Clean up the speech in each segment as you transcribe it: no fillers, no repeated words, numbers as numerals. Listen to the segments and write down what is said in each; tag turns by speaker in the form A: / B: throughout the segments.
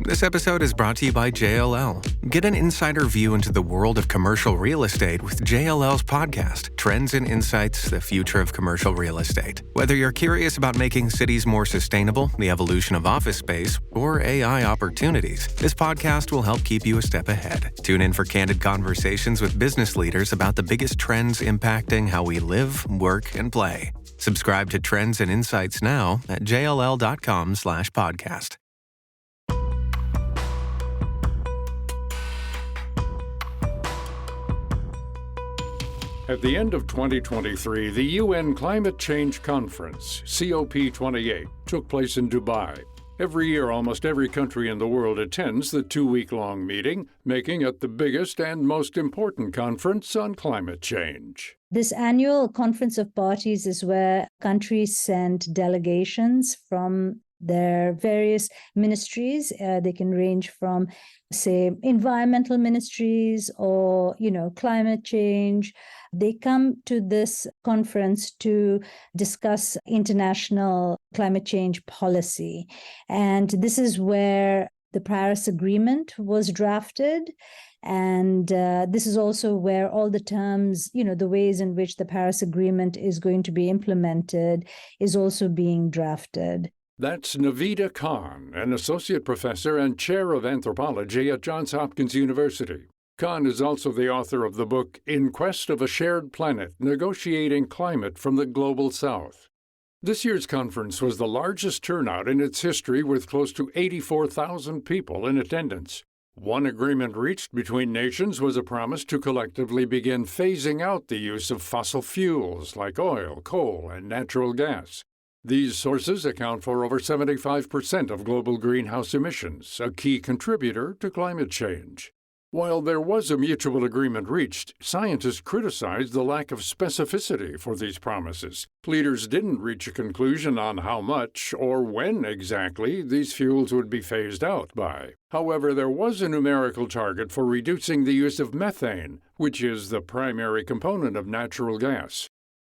A: This episode is brought to you by JLL. Get an insider view into the world of commercial real estate with JLL's podcast, Trends and Insights, the Future of Commercial Real Estate. Whether you're curious about making cities more sustainable, the evolution of office space, or AI opportunities, this podcast will help keep you a step ahead. Tune in for candid conversations with business leaders about the biggest trends impacting how we live, work, and play. Subscribe to Trends and Insights now at jll.com/podcast.
B: At the end of 2023, the UN Climate Change Conference, COP28, took place in Dubai. Every year, almost every country in the world attends the two-week-long meeting, making it the biggest and most important conference on climate change.
C: This annual Conference of Parties is where countries send delegations from their various ministries. They can range from, say, environmental ministries or, climate change. They come to this conference to discuss international climate change policy. And this is where the Paris Agreement was drafted. And this is also where all the terms, the ways in which the Paris Agreement is going to be implemented is also being drafted.
B: That's Naveeda Khan, an associate professor and chair of anthropology at Johns Hopkins University. Khan is also the author of the book In Quest of a Shared Planet, Negotiating Climate from the Global South. This year's conference was the largest turnout in its history, with close to 84,000 people in attendance. One agreement reached between nations was a promise to collectively begin phasing out the use of fossil fuels like oil, coal, and natural gas. These sources account for over 75% of global greenhouse emissions, a key contributor to climate change. While there was a mutual agreement reached, scientists criticized the lack of specificity for these promises. Leaders didn't reach a conclusion on how much or when exactly these fuels would be phased out by. However, there was a numerical target for reducing the use of methane, which is the primary component of natural gas.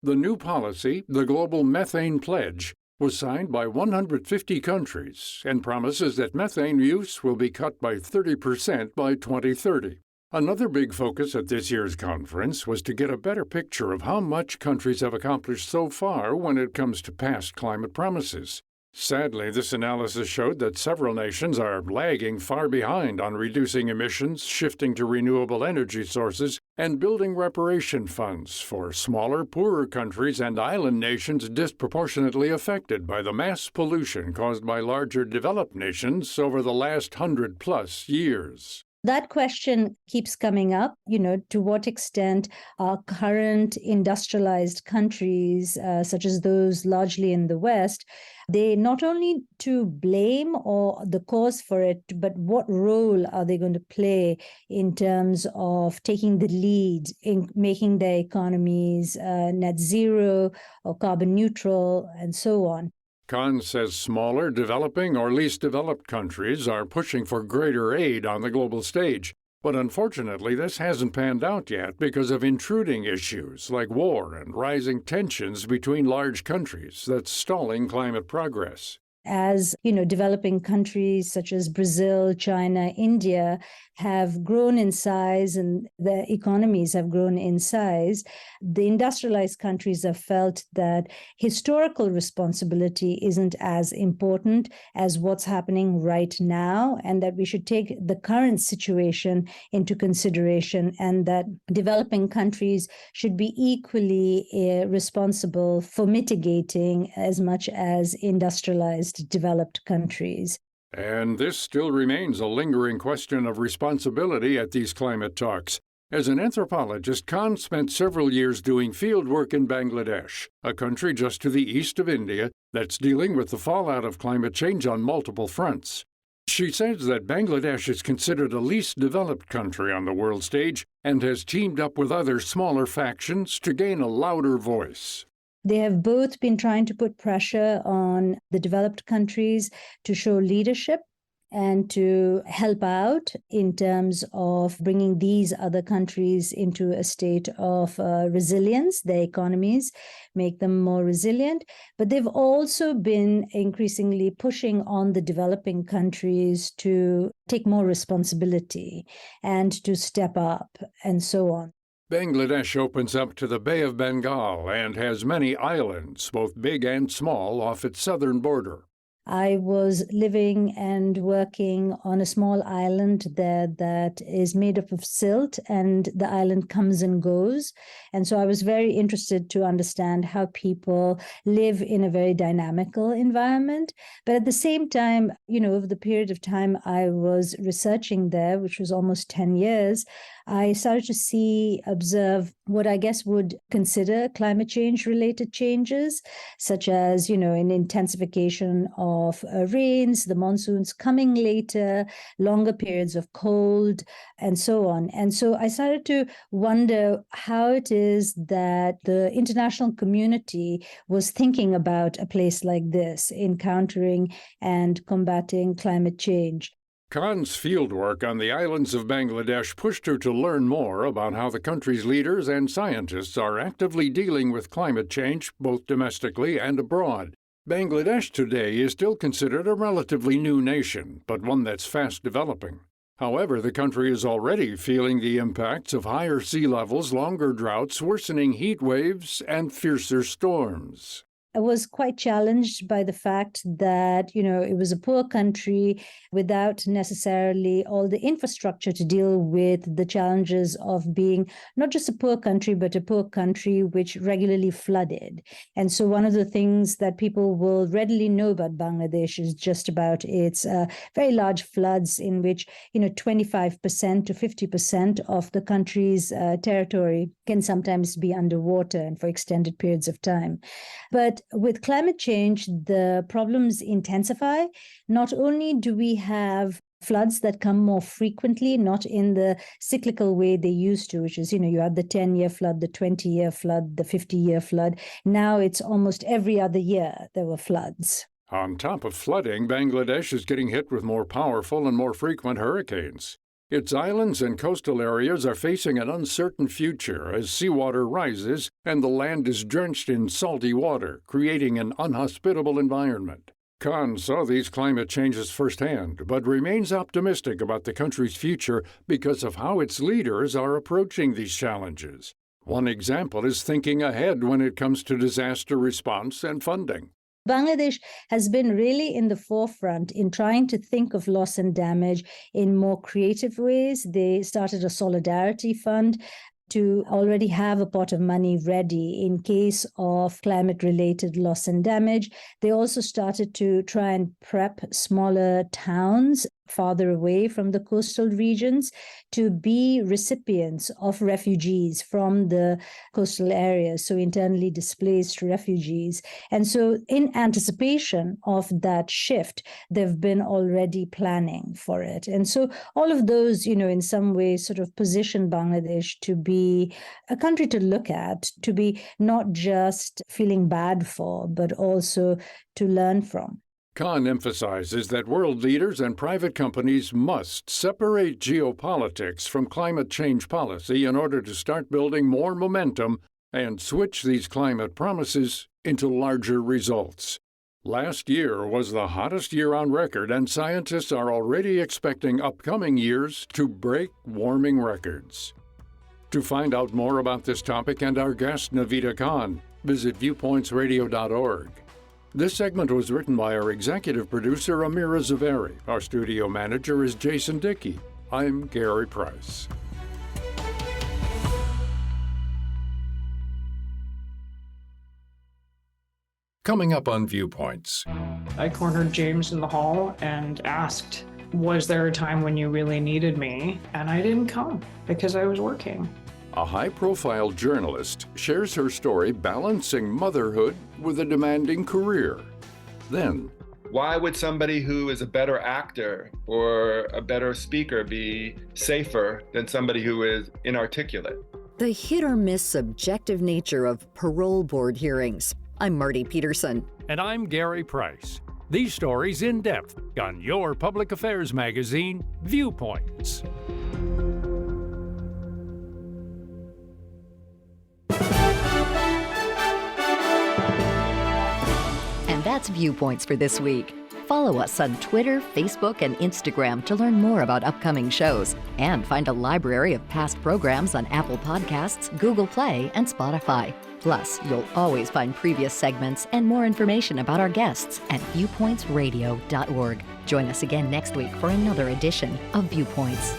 B: The new policy, the Global Methane Pledge, was signed by 150 countries and promises that methane use will be cut by 30% by 2030. Another big focus at this year's conference was to get a better picture of how much countries have accomplished so far when it comes to past climate promises. Sadly, this analysis showed that several nations are lagging far behind on reducing emissions, shifting to renewable energy sources, and building reparation funds for smaller, poorer countries and island nations disproportionately affected by the mass pollution caused by larger developed nations over the last 100+ years.
C: That question keeps coming up, to what extent are current industrialized countries, such as those largely in the West, they not only to blame or the cause for it, but what role are they going to play in terms of taking the lead in making their economies net zero or carbon neutral and so on?
B: Khan says smaller, developing, or least developed countries are pushing for greater aid on the global stage. But unfortunately, this hasn't panned out yet because of intruding issues like war and rising tensions between large countries that's stalling climate progress.
C: As developing countries such as Brazil, China, India have grown in size and their economies have grown in size, the industrialized countries have felt that historical responsibility isn't as important as what's happening right now, and that we should take the current situation into consideration, and that developing countries should be equally responsible for mitigating as much as industrialized developed countries.
B: And this still remains a lingering question of responsibility at these climate talks. As an anthropologist, Khan spent several years doing field work in Bangladesh, a country just to the east of India that's dealing with the fallout of climate change on multiple fronts. She says that Bangladesh is considered a least developed country on the world stage and has teamed up with other smaller factions to gain a louder voice.
C: They have both been trying to put pressure on the developed countries to show leadership and to help out in terms of bringing these other countries into a state of resilience, their economies, make them more resilient. But they've also been increasingly pushing on the developing countries to take more responsibility and to step up and so on.
B: Bangladesh opens up to the Bay of Bengal and has many islands, both big and small, off its southern border.
C: I was living and working on a small island there that is made up of silt, and the island comes and goes. And so I was very interested to understand how people live in a very dynamical environment. But at the same time, over the period of time I was researching there, which was almost 10 years, I started to observe what I guess would consider climate change related changes, such as, an intensification of rains, the monsoons coming later, longer periods of cold, and so on. And so I started to wonder how it is that the international community was thinking about a place like this, encountering and combating climate change.
B: Khan's fieldwork on the islands of Bangladesh pushed her to learn more about how the country's leaders and scientists are actively dealing with climate change, both domestically and abroad. Bangladesh today is still considered a relatively new nation, but one that's fast developing. However, the country is already feeling the impacts of higher sea levels, longer droughts, worsening heat waves, and fiercer storms.
C: I was quite challenged by the fact that, it was a poor country without necessarily all the infrastructure to deal with the challenges of being not just a poor country, but a poor country which regularly flooded. And so one of the things that people will readily know about Bangladesh is just about its very large floods in which, 25% to 50% of the country's territory can sometimes be underwater and for extended periods of time. But with climate change, the problems intensify. Not only do we have floods that come more frequently, not in the cyclical way they used to, which is, you had the 10-year flood, the 20-year flood, the 50-year flood. Now it's almost every other year there were floods.
B: On top of flooding, Bangladesh is getting hit with more powerful and more frequent hurricanes. Its islands and coastal areas are facing an uncertain future as seawater rises and the land is drenched in salty water, creating an unhospitable environment. Khan saw these climate changes firsthand, but remains optimistic about the country's future because of how its leaders are approaching these challenges. One example is thinking ahead when it comes to disaster response and funding.
C: Bangladesh has been really in the forefront in trying to think of loss and damage in more creative ways. They started a solidarity fund to already have a pot of money ready in case of climate-related loss and damage. They also started to try and prep smaller towns farther away from the coastal regions to be recipients of refugees from the coastal areas, so internally displaced refugees. And so in anticipation of that shift, they've been already planning for it. And so all of those, in some ways sort of position Bangladesh to be a country to look at, to be not just feeling bad for, but also to learn from.
B: Khan emphasizes that world leaders and private companies must separate geopolitics from climate change policy in order to start building more momentum and switch these climate promises into larger results. Last year was the hottest year on record, and scientists are already expecting upcoming years to break warming records. To find out more about this topic and our guest, Naveeda Khan, visit viewpointsradio.org. This segment was written by our executive producer, Amira Zaveri. Our studio manager is Jason Dickey. I'm Gary Price. Coming up on Viewpoints.
D: I cornered James in the hall and asked, was there a time when you really needed me? And I didn't come because I was working.
B: A high-profile journalist shares her story balancing motherhood with a demanding career. Then,
E: why would somebody who is a better actor or a better speaker be safer than somebody who is inarticulate?
F: The hit-or-miss subjective nature of parole board hearings. I'm Marty Peterson.
B: and I'm Gary Price. These stories in depth on your public affairs magazine, Viewpoints.
F: And that's Viewpoints for this week. Follow us on Twitter, Facebook, and Instagram to learn more about upcoming shows and find a library of past programs on Apple Podcasts, Google Play, and Spotify. Plus, you'll always find previous segments and more information about our guests at viewpointsradio.org. Join us again next week for another edition of Viewpoints.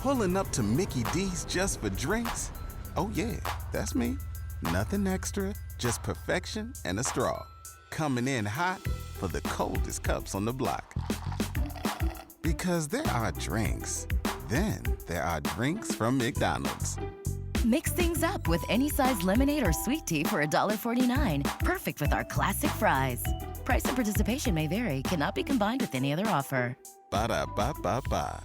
G: Pulling up to Mickey D's just for drinks? Oh yeah, that's me. Nothing extra, just perfection and a straw. Coming in hot for the coldest cups on the block. Because there are drinks. Then there are drinks from McDonald's.
H: Mix things up with any size lemonade or sweet tea for $1.49. Perfect with our classic fries. Price and participation may vary. Cannot be combined with any other offer.
G: Ba-da-ba-ba-ba.